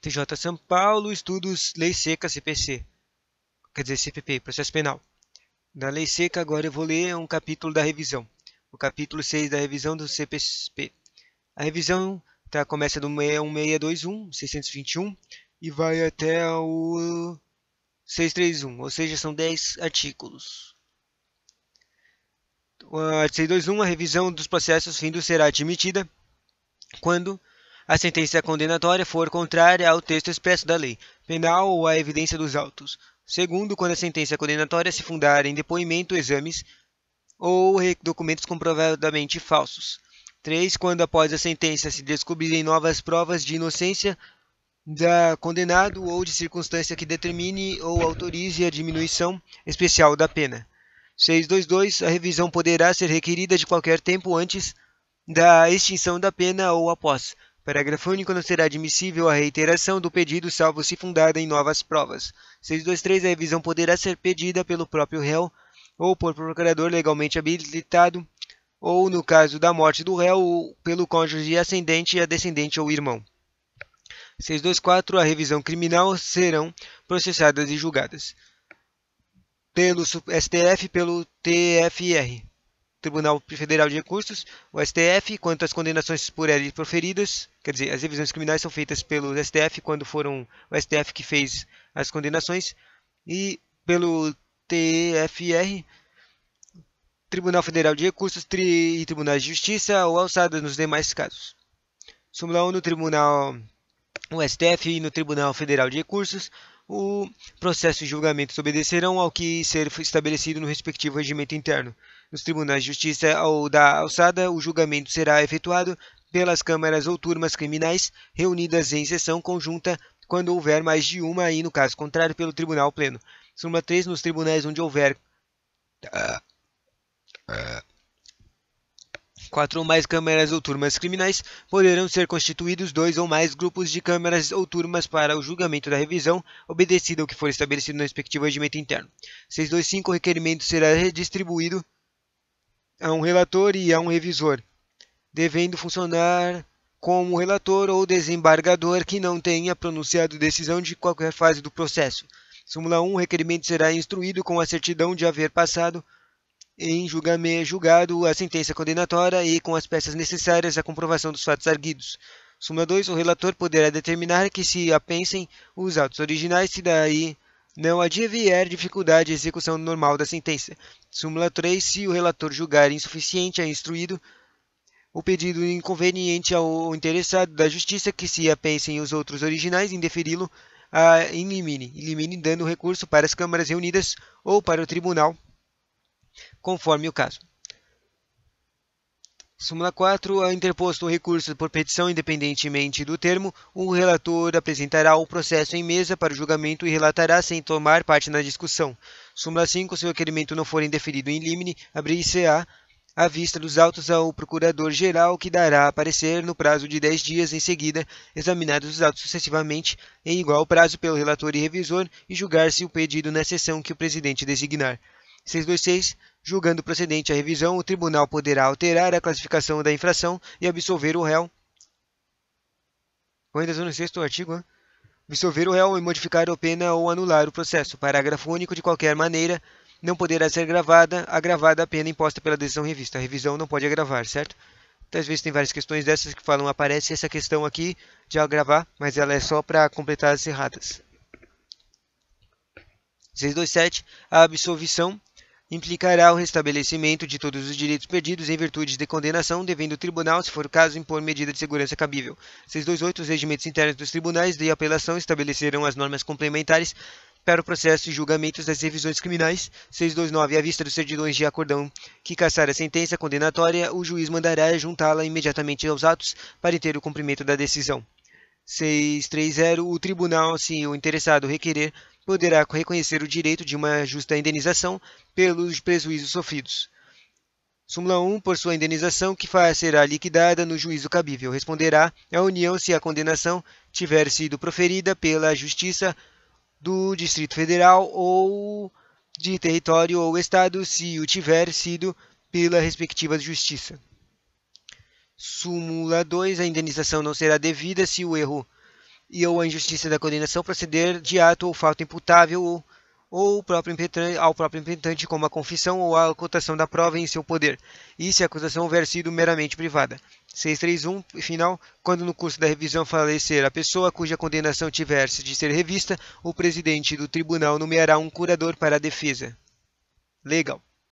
TJ São Paulo, estudos Lei Seca CPC, quer dizer CPP, processo penal. Da Lei Seca, agora eu vou ler um capítulo da revisão, o capítulo 6 da revisão do CPP. A revisão começa do 1621, 621 e vai até o 631, ou seja, são 10 artigos. A 621, a revisão dos processos findos será admitida quando a sentença condenatória for contrária ao texto expresso da lei penal ou à evidência dos autos. Segundo, quando a sentença condenatória se fundar em depoimento, exames ou documentos comprovadamente falsos. 3. Quando após a sentença se descobrirem novas provas de inocência da condenado ou de circunstância que determine ou autorize a diminuição especial da pena. 622. A revisão poderá ser requerida de qualquer tempo antes da extinção da pena ou após. Parágrafo único. Não será admissível a reiteração do pedido, salvo se fundada em novas provas. 623. A revisão poderá ser pedida pelo próprio réu ou por procurador legalmente habilitado, ou, no caso da morte do réu, pelo cônjuge ascendente, descendente ou irmão. 624. A revisão criminal serão processadas e julgadas pelo STF e pelo TFR, Tribunal Federal de Recursos, o STF, quanto às condenações por ele proferidas, quer dizer, as revisões criminais são feitas pelo STF quando foram o STF que fez as condenações, e pelo TFR, Tribunal Federal de Recursos e Tribunais de Justiça, ou alçadas nos demais casos. Súmula 1 no Tribunal, o STF e no Tribunal Federal de Recursos, o processo e julgamentos obedecerão ao que ser estabelecido no respectivo regimento interno. Nos tribunais de justiça ou da alçada, o julgamento será efetuado pelas câmaras ou turmas criminais reunidas em sessão conjunta quando houver mais de uma e, no caso contrário, pelo tribunal pleno. Súmula 3. Nos tribunais onde houver 4 ou mais câmaras ou turmas criminais, poderão ser constituídos 2 ou mais grupos de câmaras ou turmas para o julgamento da revisão, obedecido ao que for estabelecido no respectivo regimento interno. 625. O requerimento será redistribuído a um relator e a um revisor, devendo funcionar como relator ou desembargador que não tenha pronunciado decisão de qualquer fase do processo. Súmula 1. O requerimento será instruído com a certidão de haver passado em julgado a sentença condenatória e com as peças necessárias à comprovação dos fatos arguidos. Súmula 2. O relator poderá determinar que se apensem os autos originais, se daí não advier dificuldade de execução normal da sentença. Súmula 3. Se o relator julgar insuficiente a instruído o pedido inconveniente ao interessado da justiça que se apensem os outros originais, indeferi-lo in limine, dando recurso para as câmaras reunidas ou para o tribunal, conforme o caso. Súmula 4. Ao interposto o recurso por petição, independentemente do termo, o relator apresentará o processo em mesa para o julgamento e relatará sem tomar parte na discussão. Súmula 5. Se o requerimento não for indeferido in limine, abrir-se-á à vista dos autos ao procurador-geral, que dará parecer no prazo de 10 dias em seguida, examinados os autos sucessivamente, em igual prazo pelo relator e revisor, e julgar-se o pedido na sessão que o presidente designar. 626. Julgando procedente a revisão, o tribunal poderá alterar a classificação da infração e absolver o réu. Ainda estou no 6º artigo, absolver o réu e modificar a pena ou anular o processo. Parágrafo único. De qualquer maneira, não poderá ser agravada a pena imposta pela decisão revista. A revisão não pode agravar, certo? Então, às vezes tem várias questões dessas que falam, aparece essa questão aqui de agravar, mas ela é só para completar as erradas. 627. A absolvição implicará o restabelecimento de todos os direitos perdidos em virtude de condenação, devendo o tribunal, se for o caso, impor medida de segurança cabível. 628. Os regimentos internos dos tribunais de apelação estabelecerão as normas complementares para o processo e julgamentos das revisões criminais. 629. À vista dos certidões de acordão que cassar a sentença condenatória, o juiz mandará juntá-la imediatamente aos atos para ter o cumprimento da decisão. 630. O tribunal, se o interessado requerer, poderá reconhecer o direito de uma justa indenização pelos prejuízos sofridos. Súmula 1. Por sua indenização, que será liquidada no juízo cabível. Responderá a União se a condenação tiver sido proferida pela Justiça do Distrito Federal ou de território ou Estado, se o tiver sido pela respectiva Justiça. Súmula 2. A indenização não será devida se o erro e ou a injustiça da condenação proceder de ato ou fato imputável ou ao próprio imputante, como a confissão ou a ocultação da prova em seu poder, e se a acusação houver sido meramente privada. 631, final, quando no curso da revisão falecer a pessoa cuja condenação tiver de ser revista, o presidente do tribunal nomeará um curador para a defesa. Legal.